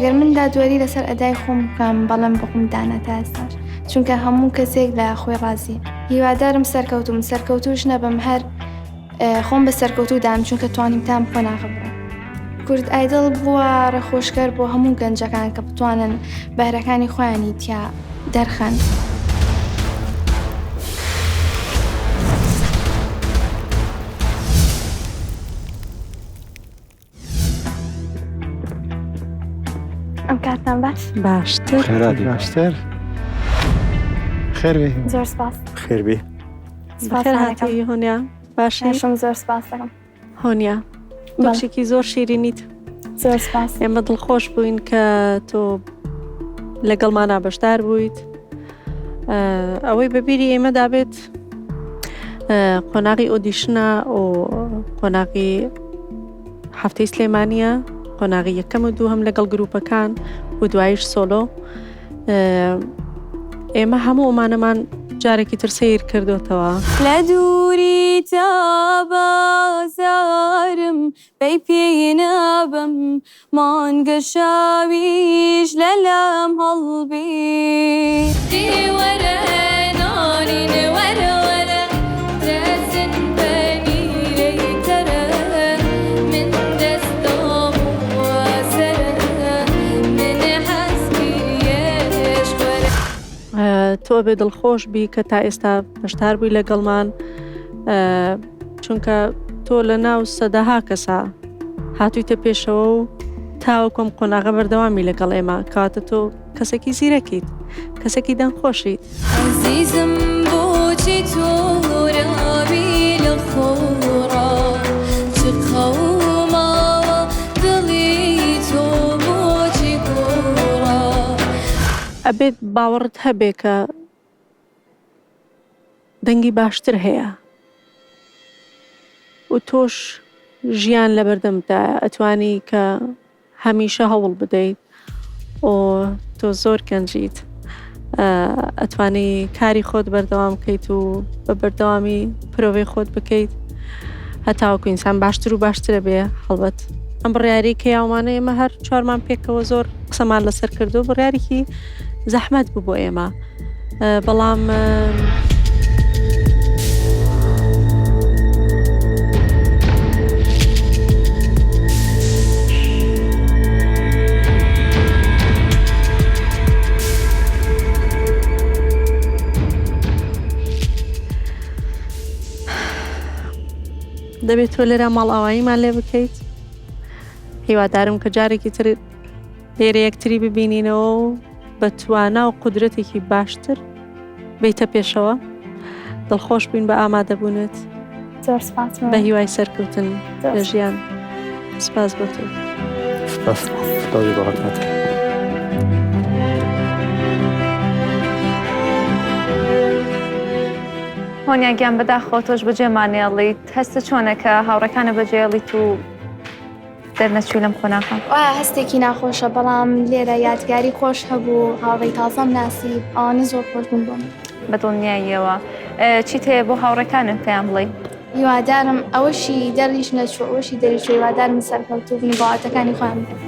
ئەگەر من دادوەری لەسەر ئەدای خۆم بکەم بەڵێم بخۆم دانا تا ئێستاش چونکە هەموو کەسێک لە خۆی ڕازیە. هیوادارم سەرکەوتوش نەبم هەر خۆم بە سەرکەوتو دام چونکە توانیم تام خۆ ناخبرم. کورد ئایدڵ بووە ڕێخۆشکەر بۆ هەموو گەنجەکان کە بتوانن بەهرەکانی خۆیانی تیا دەرخەن. ئەم کاتتان باش؟ باشتر. خێراتی باشتر. خێر بێ. زۆر سپاس. خێر بێ. بەخێر هاتی هۆنیا. باشی؟ زۆر سپاس دەکەم. هۆنیا بەخشێکی زۆر شیرینیت. زۆر سپاس. ئێمە دڵخۆش بووین کە تۆ لەگەڵمانە بەشدار بوویت. ئەوەی بەبیری ئێمە دابێت قۆناغی ئۆدیشنە و قۆناغی هەفتەی سلێمانیە، قۆناغی یەکەم و دووهەم لەگەڵ گروپەکان و دوایش سۆلۆ. ئێمە هەموو ئەمانەمان جارێکی تر سیر کردوتەوە. لە دووری تا بازارم بەی پێی نابم مانگە شاویش لەلام هەڵبی وەرە نانین وەرە وەرە دەزن بەنیرەیتەرە من دەستام وەسەرە من حەزکیەش وەرە. تۆ بێ دڵخۆش بی کە تا ئێستا بەشدار بووی لەگەڵمان چونکە تۆ لە ناو سەدەها کەسا هاتوویتە پێشەوە و تاوەکۆم قۆناغە بەردەوامی لەگەڵ ئێمە کاتە تۆ کەسێکی زیرەکیت، کەسێکی دەنگخۆشیت. عزیزم بۆچی تۆراوی لە خۆڕا چ قەوماوە دڵی تۆ بۆچی گۆڕا. ئەبێت باوەڕت هەبێ کە دەنگی باشتر هەیە و تۆش ژیان لە بەردەمدایە ئەتوانی کە هەمیشە هەوڵ بدەیت و تۆ زۆر گەنجیت، ئەتوانی کاری خۆت بەردەوام بکەیت و بە بەردەوامی پرۆڤەی خۆت بکەیت هەتاوەکو ئینسان باشتر و باشترە بێ. هەڵبەت ئەم بڕیاری کە یاومانە ئێمە هەر چوارمان پێکەوە زۆر قسەمان لەسەر کردو بڕیارێکی زەحمەت بوو بۆ ئێمە، بەڵام دەبێت تۆ لێرە ماڵئاواییمان لێ بکەیت. هیوادارم کە جارێکی تر لێرە یەکتری ببینینەوە و بە توانا و قودرەتێکی باشتر بیتە پێشەوە. دڵخۆش بووین بە ئامادەبوونت. زۆر سپاس. بە هیوای سەرکەوتن لە ژیان. سپاس بۆ تۆ. سپاس. خدای بەڕەکات. هۆنیا گیان بەداخۆ تۆش بەجێمانێڵیت هەستە چۆنە کە هاوڕەکانە بەجێڵیت و دەرنەچوو لەم خۆناکە؟ وایە هەستێکی ناخۆشە بەڵام لێرە یادگاری خۆش هەبوو، هاوڕێی تازەم ناسیب، ئەوانە زۆر خۆش بوون بۆ من. بەدڵنیاییەوە چیت هەیە بۆ هاوڕەکانت پێیان بڵێ؟ هیوادارم ئەوەشی دەرلیش نەچوو ئەوەشی دەریچوو هیوادارم سەرکەوتوو بنی بەڵاتەکانی خۆیان بکەن.